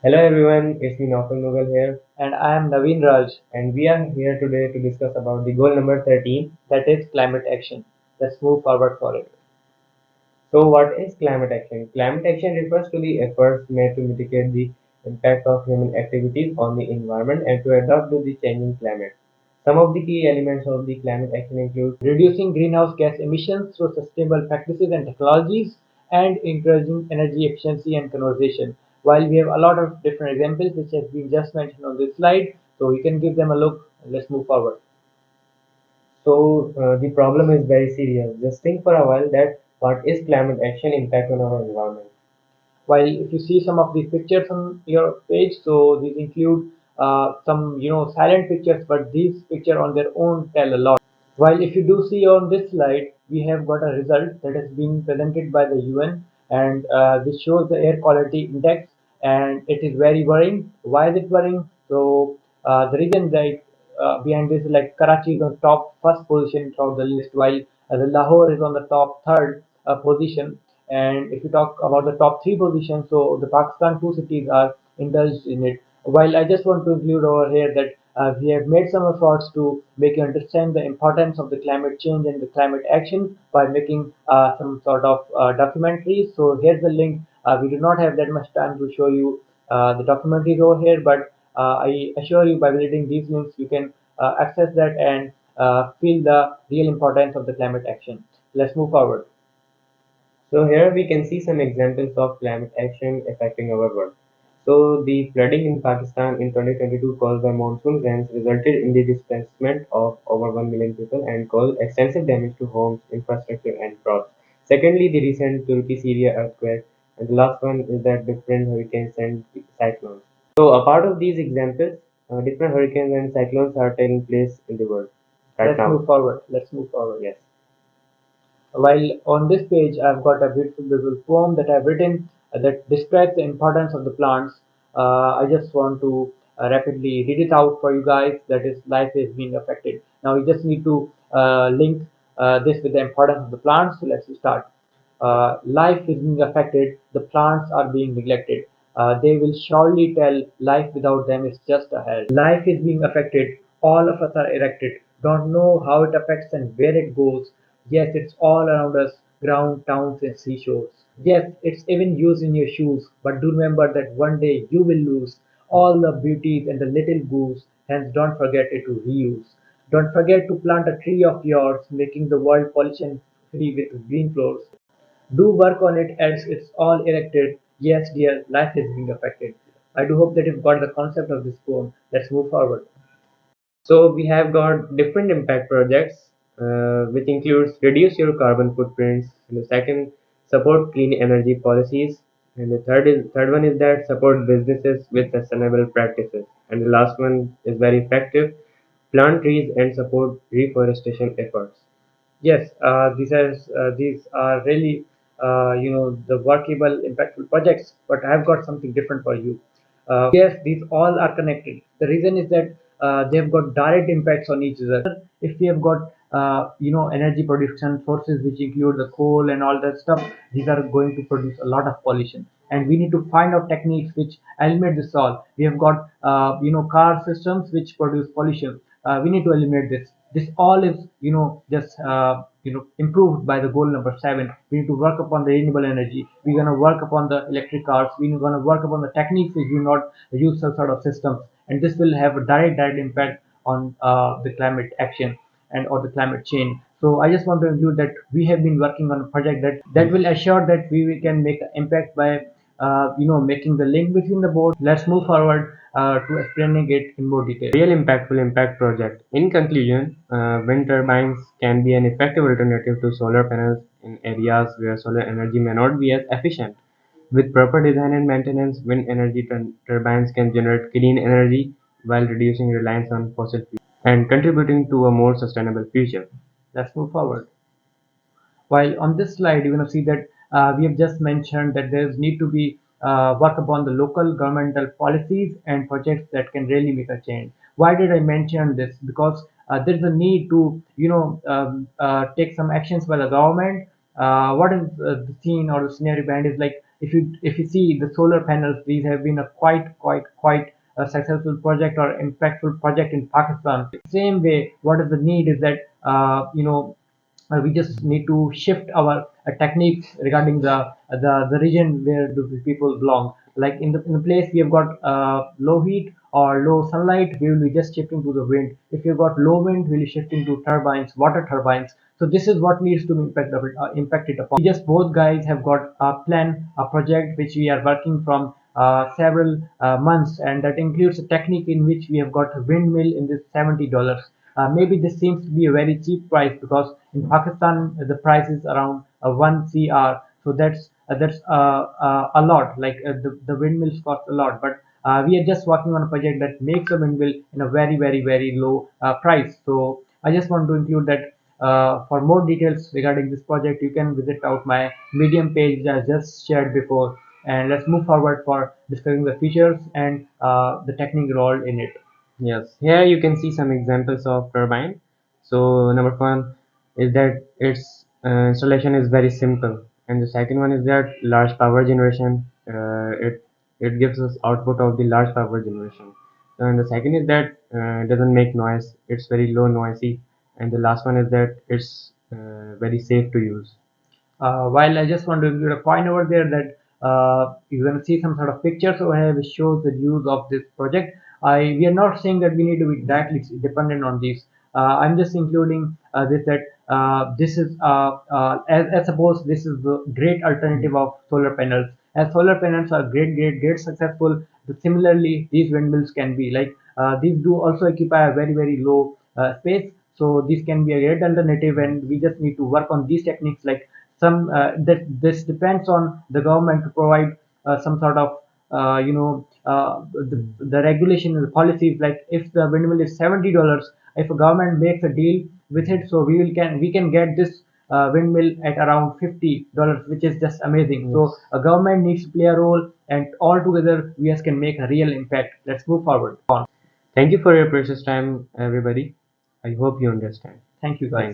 Hello everyone, it's me Naufal Mughal here, And I am Naveen Raj, and we are here today to discuss about the goal number 13. that is climate action. Let's move forward for it. So, what is climate action? Climate action refers to the efforts made to mitigate the impact of human activities on the environment and to adapt to the changing climate. Some of the key elements of the climate action include Reducing greenhouse gas emissions through sustainable practices and technologies, and encouraging energy efficiency and conservation. While we have a lot of different examples which have been just mentioned on this slide, so you can give them a look. Let's move forward. the problem is very serious. Just think for a while that what is climate action impact on our environment? While if you see some of these pictures on your page, so these include some silent pictures, but these pictures on their own tell a lot. While if you do see on this slide, we have got a result that has been presented by the UN, and this shows the air quality index, and it is very worrying. Why is it worrying? So the reason that behind this is like Karachi is on top first position throughout the list, while the Lahore is on the top third position. And if you talk about the top three positions, so the Pakistan two cities are indulged in it. While I just want to include over here that we have made some efforts to make you understand the importance of the climate change and the climate action by making some sort of documentaries. So here's the link. We do not have that much time to show you the documentaries over here, but I assure you by visiting these links, you can access that and feel the real importance of the climate action. Let's move forward. So here we can see some examples of climate action affecting our world. So the flooding in Pakistan in 2022 caused by monsoon rains resulted in the displacement of over 1 million people and caused extensive damage to homes, infrastructure and crops. Secondly, the recent Turkey-Syria earthquake, and the last one is that different hurricanes and cyclones. So a part of these examples, different hurricanes and cyclones are taking place in the world right Let's now. move forward. Let's move forward. Yes. While on this page, I've got a beautiful poem that I've written that describes the importance of the plants. I just want to rapidly read it out for you guys. That is, life is being affected. Now, you just need to link this with the importance of the plants. So let's start. Life is being affected. The plants are being neglected. They will surely tell life without them is just a hell. Life is being affected. All of us are erected. Don't know how it affects and where it goes. Yes, it's all around us, ground, towns, and seashores. Yes, it's even used in your shoes, but do remember that one day you will lose all the beauties and the little goose, hence don't forget it to reuse. Don't forget to plant a tree of yours, making the world pollution free with green floors. Do work on it as it's all erected. Yes, dear, life is being affected. I do hope that you've got the concept of this poem. Let's move forward. So we have got different impact projects, which includes reduce your carbon footprints, and the second support clean energy policies, and the third one is that support businesses with sustainable practices, and the last one is very effective, plant trees and support reforestation efforts. Yes, these are really the workable, impactful projects. But I've got something different for you. Yes, these all are connected. The reason is that they've got direct impacts on each other. If we have got energy production sources which include the coal and all that stuff, these are going to produce a lot of pollution. And we need to find out techniques which eliminate this all. We have got car systems which produce pollution. We need to eliminate this. This all is just improved by the goal number 7. We need to work upon the renewable energy. We're going to work upon the electric cars. We're going to work upon the techniques which do not use some sort of systems, and this will have a direct impact on the climate action and or the climate change. So I just want to include that we have been working on a project that will assure that we can make an impact by making the link between the board. Let's move forward to explaining it in more detail. Real impactful impact project. In conclusion, wind turbines can be an effective alternative to solar panels in areas where solar energy may not be as efficient. With proper design and maintenance, wind energy turbines can generate clean energy while reducing reliance on fossil fuels and contributing to a more sustainable future. Let's move forward. While on this slide, you're going to see that we have just mentioned that there's need to be work upon the local governmental policies and projects that can really make a change. Why did I mention this? Because there's a need to, take some actions by the government. What is the scene or the scenario behind is like if you see the solar panels, these have been a quite a successful project or impactful project in Pakistan. Same way, what is the need is that we just need to shift our techniques regarding the region where do the people belong. Like in the place we have got low heat or low sunlight, we will be just shifting to the wind. If you've got low wind, we'll be shifting to turbines, water turbines. So this is what needs to be impacted upon. We just both guys have got a plan, a project which we are working from several months, and that includes a technique in which we have got a windmill in this $70. Maybe this seems to be a very cheap price because in Pakistan the price is around 1 CR. So that's a lot. Like the windmills cost a lot, but we are just working on a project that makes a windmill in a very low price. So I just want to include that. For more details regarding this project, you can visit out my Medium page that I just shared before. And let's move forward for discussing the features and the technical role in it. Yes, here you can see some examples of turbine. So number one is that its installation is very simple, and the second one is that large power generation. It gives us output of the large power generation. And the second is that it doesn't make noise. It's very low noisy, and the last one is that it's very safe to use. While I just want to include a point over there that you're going to see some sort of pictures over here which shows the use of this project. We are not saying that we need to be directly dependent on these. I'm just including this that this is as suppose this is the great alternative of solar panels. As solar panels are great successful. Similarly, these windmills can be like these do also occupy a very low space. So this can be a great alternative, and we just need to work on these techniques like some that this depends on the government to provide some sort of the regulation and the policies. Like if the windmill is $70, if a government makes a deal with it, so we can get this windmill at around $50, which is just amazing. So Yes. a government needs to play a role, and all together we as can make a real impact. Let's move forward. Thank you for your precious time, everybody. I hope you understand. Thank you, guys. Thanks.